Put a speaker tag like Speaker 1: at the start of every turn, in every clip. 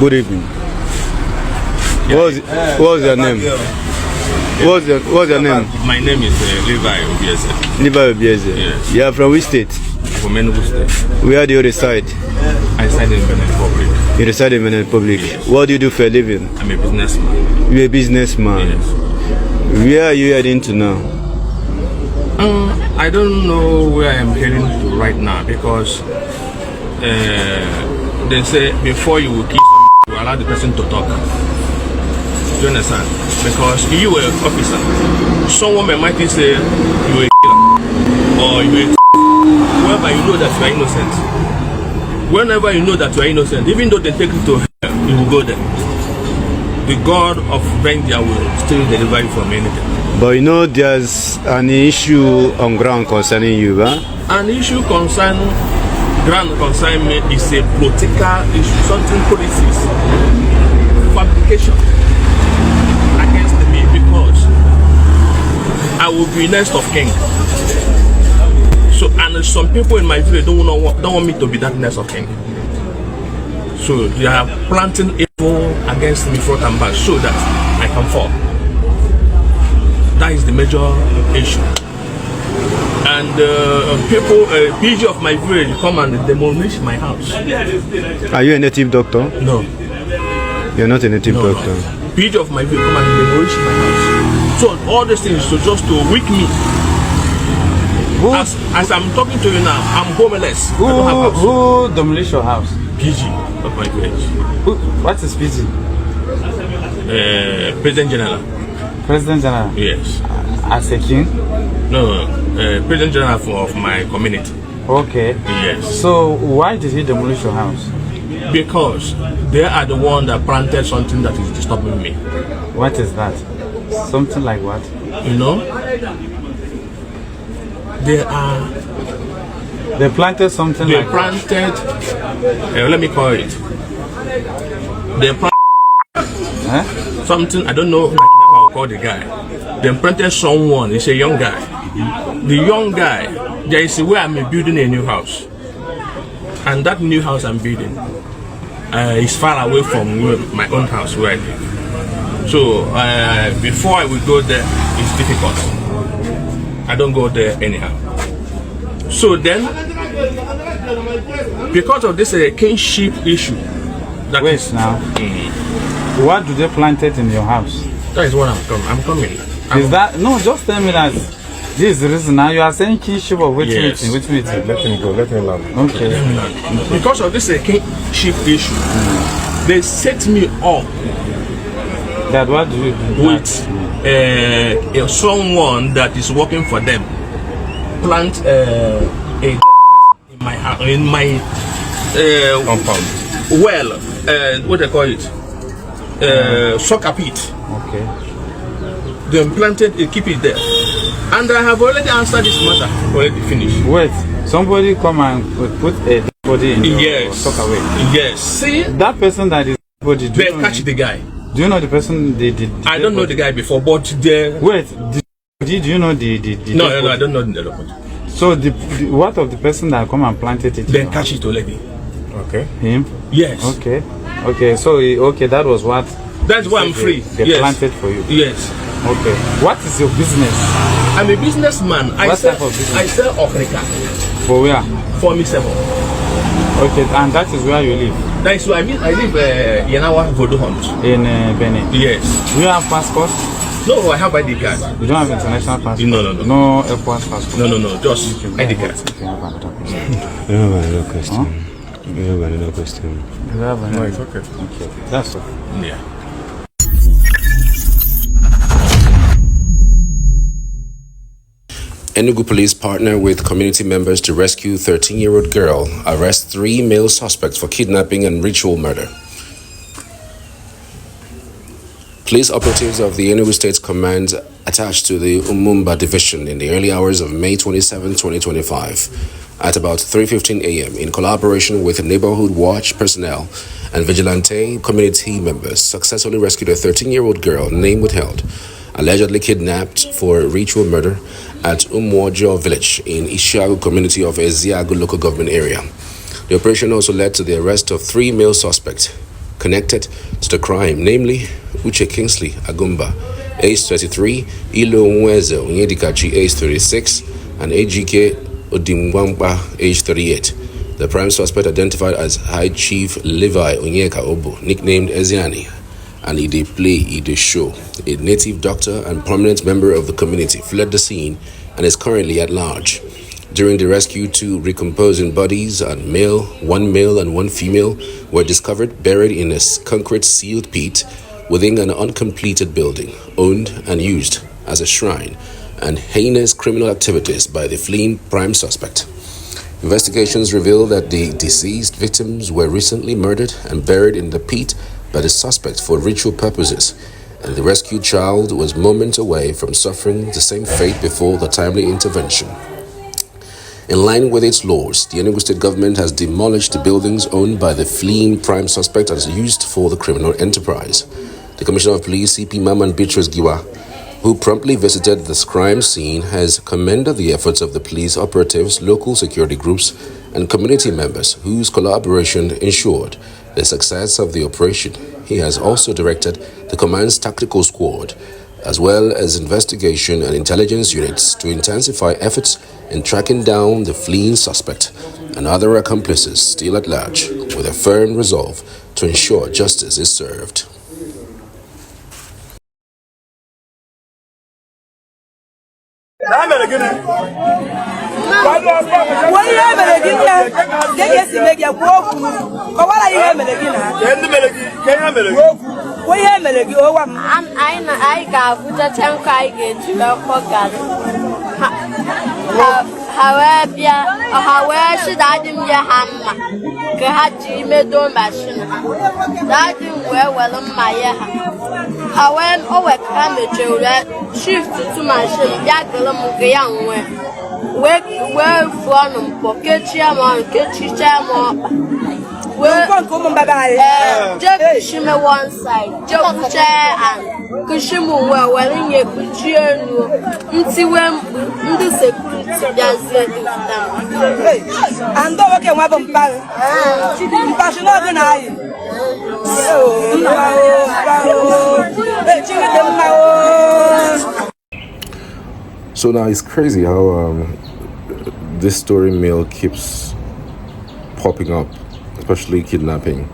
Speaker 1: Good evening. What's your name? What's your name?
Speaker 2: My name is Levi Obieze.
Speaker 1: Levi Obieze.
Speaker 2: Yes.
Speaker 1: You are from which state?
Speaker 2: From Enugu State.
Speaker 1: Where do you reside?
Speaker 2: I reside in Benin Republic.
Speaker 1: You reside in Benin Republic.
Speaker 2: Yes.
Speaker 1: What do you do for a living?
Speaker 2: I'm a businessman.
Speaker 1: You're a businessman.
Speaker 2: Yes.
Speaker 1: Where are you heading to now?
Speaker 2: I don't know where I'm heading to right now because they say before you will kill someone, you allow the person to talk. Do you understand? Because you were an officer. Someone might say you were a killer or you were wherever you know that you are innocent. Whenever you know that you are innocent, even though they take you to hell, you will go there. The God of vengeance will still deliver you from anything.
Speaker 1: But you know there's an issue on ground concerning you, huh?
Speaker 2: An issue concerning me is a political issue, something policies, fabrication against me because I will be next of king. So, and some people in my village don't want me to be that next of king. So they are planting evil against me front and back so that I can fall. That is the major issue. And people, PG of my village come and demolish my house.
Speaker 1: Are you a native doctor?
Speaker 2: No.
Speaker 1: You're not a native doctor.
Speaker 2: No. PG of my village come and demolish my house. So all these things to just to weak me. As I'm talking to you now, I'm homeless.
Speaker 3: Who demolished your house?
Speaker 2: PG of my village.
Speaker 3: What is PG?
Speaker 2: President General.
Speaker 3: President General?
Speaker 2: Yes.
Speaker 3: As a king?
Speaker 2: No, President General of my community.
Speaker 3: Okay.
Speaker 2: Yes.
Speaker 3: So why did he demolish your house?
Speaker 2: Because they are the one that planted something that is disturbing me.
Speaker 3: What is that? Something like what?
Speaker 2: You know?
Speaker 3: They planted something
Speaker 2: they
Speaker 3: like
Speaker 2: planted, let me call it. They planted something, I don't know if I will call the guy. They planted someone, he's a young guy. The young guy, there is where I'm building a new house. And that new house I'm building is far away from my own house where I live. So before I will go there, it's difficult. I don't go there anyhow. So then, because of this kinship issue, that
Speaker 3: wait now. What do they plant it in your house?
Speaker 2: That is what I'm coming.
Speaker 3: Is that no? Just tell me that this is the reason. Now you are saying kinship of which meeting? Which meeting?
Speaker 4: Let him go. Let him land.
Speaker 3: Okay.
Speaker 2: Because of this kinship issue, they set me up.
Speaker 3: That what do you do?
Speaker 2: With someone that is working for them. Plant in my house, in my
Speaker 4: compound.
Speaker 2: Well, what they call it? Soccer pit.
Speaker 3: Okay.
Speaker 2: They planted it, keep it there. And I have already answered this matter, already finished.
Speaker 3: Wait, somebody come and put a body in your soccer way.
Speaker 2: Yes. See?
Speaker 3: That person that is body,
Speaker 2: they catch the guy.
Speaker 3: Do you know the person they did?
Speaker 2: I don't know the guy before, but they...
Speaker 3: Wait, do you know the
Speaker 2: No, I don't know the body.
Speaker 3: So the what of the person that come and planted it?
Speaker 2: Then catch it already.
Speaker 4: Okay.
Speaker 3: Him?
Speaker 2: Yes.
Speaker 3: Okay. Okay, so that was what...
Speaker 2: That's why I'm free.
Speaker 3: They planted for you?
Speaker 2: Yes.
Speaker 3: Okay. What is your business?
Speaker 2: I'm a businessman.
Speaker 3: What type of business?
Speaker 2: I sell Africa.
Speaker 3: For where?
Speaker 2: For me, 7.
Speaker 3: Okay, and that is where you live?
Speaker 2: That is where I live Yanawa Vodo Hunt.
Speaker 3: In Benin?
Speaker 2: Yes.
Speaker 3: Do you have passport?
Speaker 2: No, I have ID card.
Speaker 3: You don't have international passport?
Speaker 2: No.
Speaker 3: No airport passport?
Speaker 2: No, just ID card.
Speaker 3: You have another question.
Speaker 1: You have another question. Huh? You have another question.
Speaker 3: You have another...
Speaker 4: No, it's okay.
Speaker 3: Okay, that's okay.
Speaker 2: Yeah.
Speaker 5: Enugu police partner with community members to rescue 13-year-old girl, arrest 3 male suspects for kidnapping and ritual murder. Police operatives of the Enugu State Command attached to the Umumba division in the early hours of May 27, 2025, at about 3:15 a.m. in collaboration with Neighborhood Watch personnel and vigilante community members successfully rescued a 13-year-old girl, name withheld, allegedly kidnapped for ritual murder at Umuojo village in Ezeagu community of Ezeagu local government area. The operation also led to the arrest of 3 male suspects, connected to the crime, namely Uche Kingsley Agumba, age 33, Ilo Nweze Onyedikachi, age 36, and Ejike Odimwamba, age 38. The prime suspect, identified as High Chief Levi Onyeka Obu, nicknamed Ezeani, and E-Dey-Play-E-Dey-Show, a native doctor and prominent member of the community, fled the scene and is currently at large. During the rescue, 2 recomposing bodies, one male and one female, were discovered buried in a concrete sealed pit within an uncompleted building, owned and used as a shrine, and heinous criminal activities by the fleeing prime suspect. Investigations reveal that the deceased victims were recently murdered and buried in the pit by the suspect for ritual purposes, and the rescued child was moments away from suffering the same fate before the timely intervention. In line with its laws, the Enugu State government has demolished the buildings owned by the fleeing prime suspect as used for the criminal enterprise. The Commissioner of Police, CP Maman Beatrice Giwa, who promptly visited the crime scene, has commended the efforts of the police operatives, local security groups, and community members whose collaboration ensured the success of the operation. He has also directed the command's tactical squad, as well as investigation and intelligence units, to intensify efforts in tracking down the fleeing suspect and other accomplices still at large, with a firm resolve to ensure justice is served.
Speaker 6: I got put a tank I get to a pocket. However, should I do your hammer? Kahaji made no machine. That didn't wear well on my however, over amateur shift to machine, Yagalum young way. Where from pocket chairman, kitchen chairman. Just shimmer one side, jump chair and Kushimu were well in your kuchier. Until when the security does it. And don't work a weapon passion organized.
Speaker 5: So now it's crazy how this story mill keeps popping up, especially kidnapping.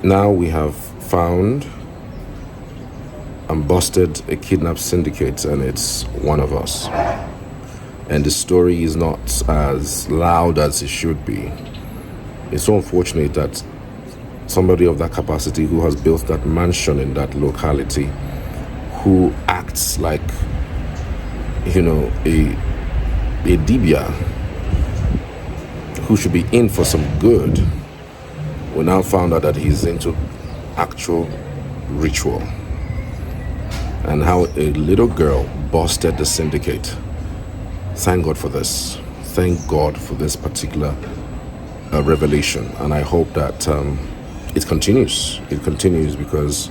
Speaker 5: Now we have found and busted a kidnap syndicate, and it's one of us. And the story is not as loud as it should be. It's so unfortunate that somebody of that capacity, who has built that mansion in that locality, who acts like, a dibia, who should be in for some good, we now found out that he's into actual ritual, and how a little girl busted the syndicate. Thank God for this. Thank God for this particular revelation, and I hope that it continues. It continues because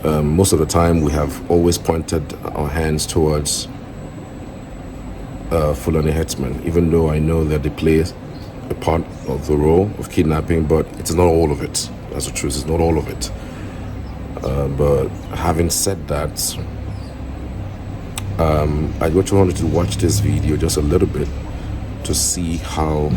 Speaker 5: most of the time we have always pointed our hands towards Fulani headsmen, even though I know that they play a part of the role of kidnapping, but it's not all of it. That's the truth, it's not all of it. But having said that, I just wanted to watch this video just a little bit to see how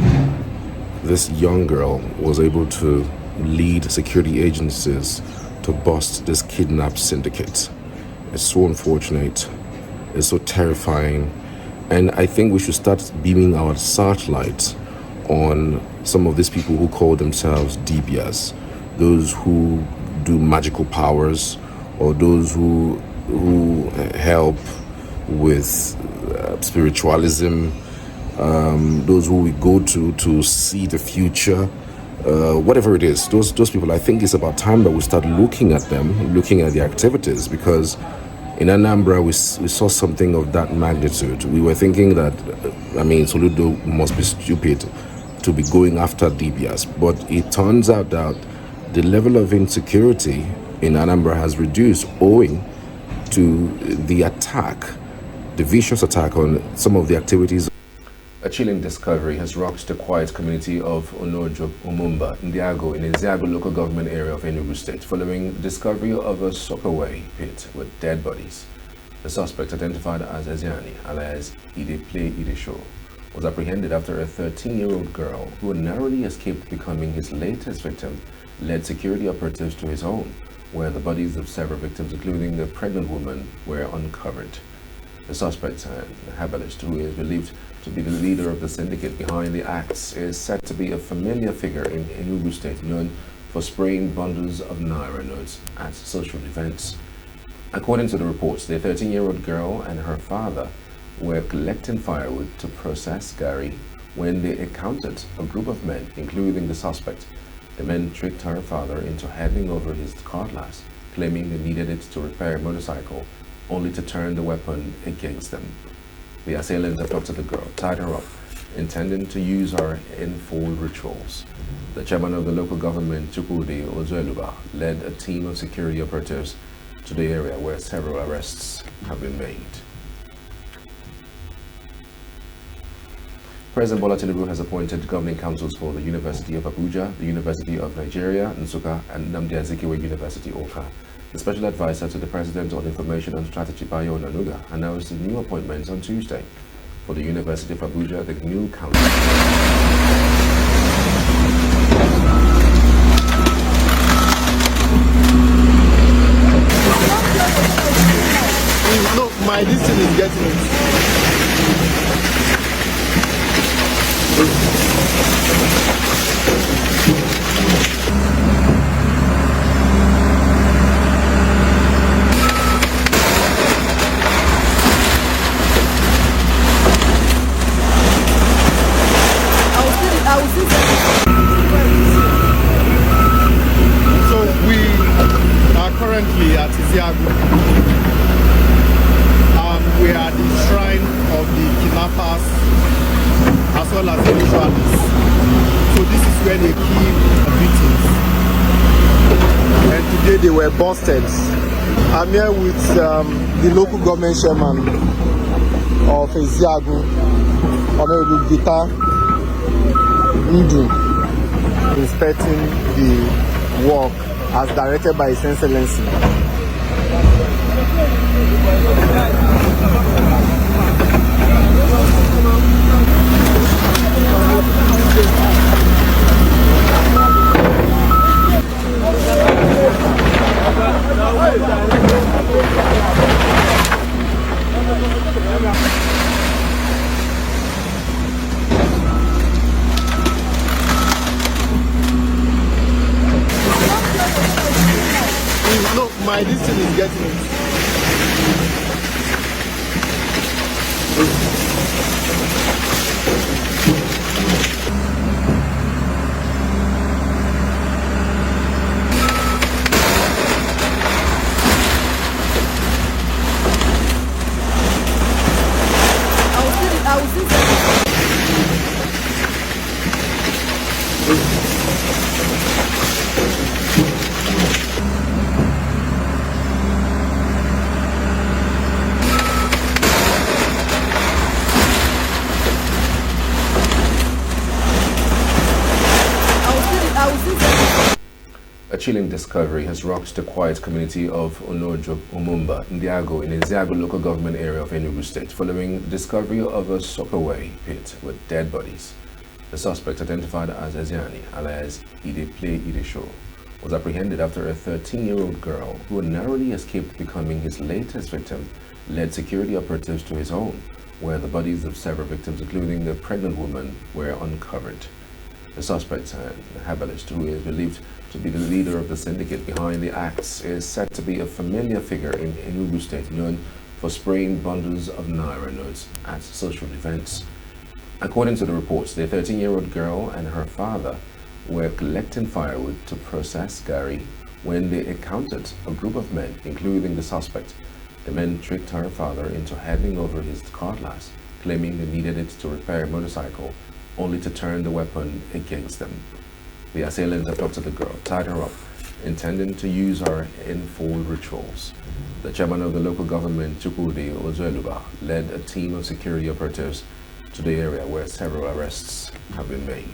Speaker 5: this young girl was able to lead security agencies to bust this kidnap syndicate. It's so unfortunate, it's so terrifying, and I think we should start beaming our searchlights on some of these people who call themselves DBS, those who do magical powers, or those who help with spiritualism, those who we go to see the future, whatever it is. Those people, I think it's about time that we start looking at them, looking at the activities, because in Anambra we saw something of that magnitude. We were thinking that, Soludo must be stupid to be going after DBS, but it turns out that the level of insecurity in Anambra has reduced owing to the attack, the vicious attack on some of the activities A chilling discovery has rocked the quiet community of Umumba Ndiagu in Ezeagu local government area of Enugu State following the discovery of a soakaway pit with dead bodies. The suspect, identified as Ezeani, alias E-Dey-Play-E-Dey-Show, was apprehended after a 13-year-old girl who narrowly escaped becoming his latest victim led security operatives to his home, where the bodies of several victims, including the pregnant woman, were uncovered. The suspect, an herbalist who is believed to be the leader of the syndicate behind the acts, is said to be a familiar figure in Enugu State, known for spraying bundles of naira notes at social events. According to the reports, the 13-year-old girl and her father were collecting firewood to process gari when they encountered a group of men, including the suspect. The men tricked her father into handing over his cutlass, claiming they needed it to repair a motorcycle, only to turn the weapon against them. The assailants abducted the girl, tied her up, intending to use her in full rituals. The chairman of the local government, Chief Levi Onyeka Obu, led a team of security operatives to the area where several arrests have been made. President Bola Tinubu has appointed governing councils for the University of Abuja, the University of Nigeria, Nsukka, and Nnamdi Azikiwe University, Awka. The special advisor to the President on Information and Strategy, Bayo Onanuga, announced the new appointments on Tuesday. For the University of Abuja, the new council.
Speaker 7: No, my distance is getting it. So we are currently at Ezeagu. We are at the shrine of the kidnappers as well as the ritualists. So this is where they keep victims. And today they were busted. I'm here with the local government chairman of Ezeagu, Honorable inspecting the work as directed by His Excellency. No, my distance is getting it. I will see
Speaker 5: A chilling discovery has rocked the quiet community of Umumba Ndiagu in Ezeagu local government area of Enugu State following the discovery of a soakaway pit with dead bodies. The suspect, identified as Ezeani, alias E-Dey-Play-E-Dey-Show, was apprehended after a 13-year-old girl who narrowly escaped becoming his latest victim led security operatives to his home, where the bodies of several victims, including the pregnant woman, were uncovered. The suspect, an herbalist who is believed to be the leader of the syndicate behind the acts, is said to be a familiar figure in Enugu State, known for spraying bundles of naira notes at social events. According to the reports, the 13-year-old girl and her father were collecting firewood to process gari when they encountered a group of men, including the suspect. The men tricked her father into handing over his cutlass, claiming they needed it to repair a motorcycle, only to turn the weapon against them. The assailants abducted the girl, tied her up, intending to use her in full rituals. The chairman of the local government, Chief Levi Onyeka Obu, led a team of security operatives to the area where several arrests have been made.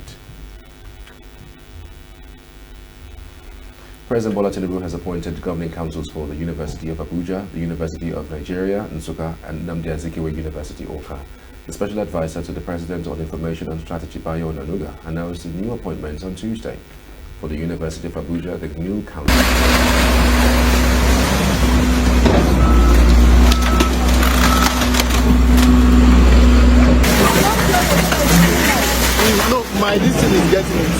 Speaker 5: President Bola Tinubu has appointed governing councils for the University of Abuja, the University of Nigeria, Nsukka, and Nnamdi Azikiwe University, Awka. The special advisor to the President on Information and Strategy, Bayo Onanuga, announced the new appointments on Tuesday. For the University of Abuja, the new council.
Speaker 7: No, my distance is getting it.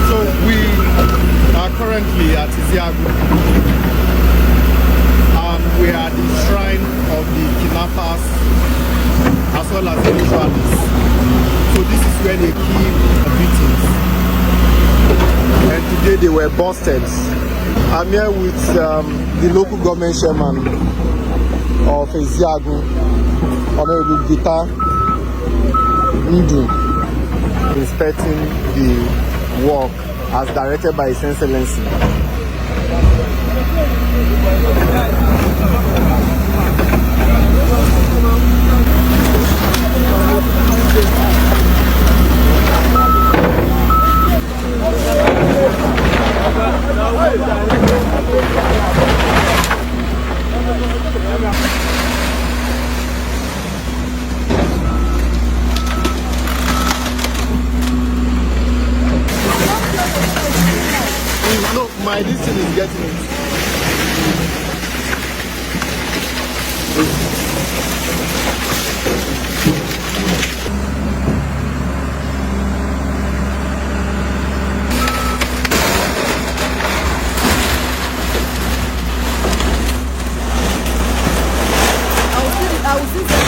Speaker 7: So we are currently at Ezeagu. We are at the shrine of the kidnappers as well as the ritualists. So this is where they keep victims. And today they were busted. I'm here with the local government chairman of Ezeagu, Honorable Gita Ndu, inspecting the work as directed by His Excellency. No, my distance is getting it. I will see that.